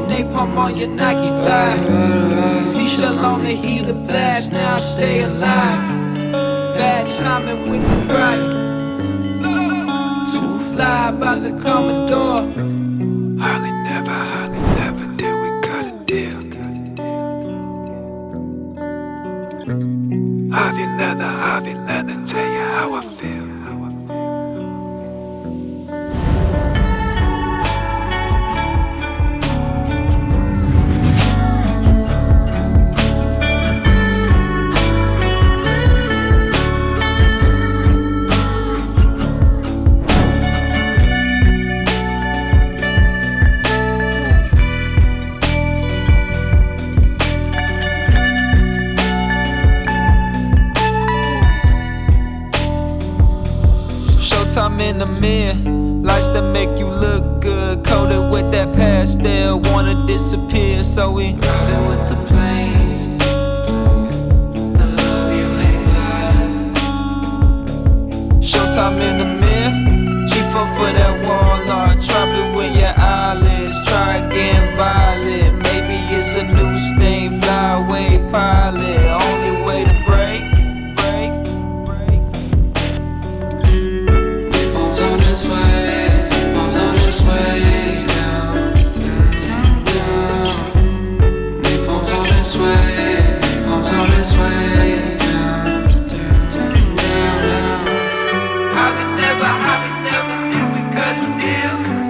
Napalm on your Nike thigh. Seashell on the healer blast, now stay alive. Bad timing when you cry. Too fly by the Commodore. Hardly never did we cut a deal. Harvey leather, tell you how I feel. I'm in the mirror, lights that make you look good, coated with that pastel, wanna disappear, so we riding with the planes. I love you ain't lying. Showtime in the mirror, chief up for that wall art, drop it with your eyelids, try again violet, maybe it's a new stain, fly away pilot, only way to break. Hardly never did we cut a deal.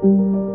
you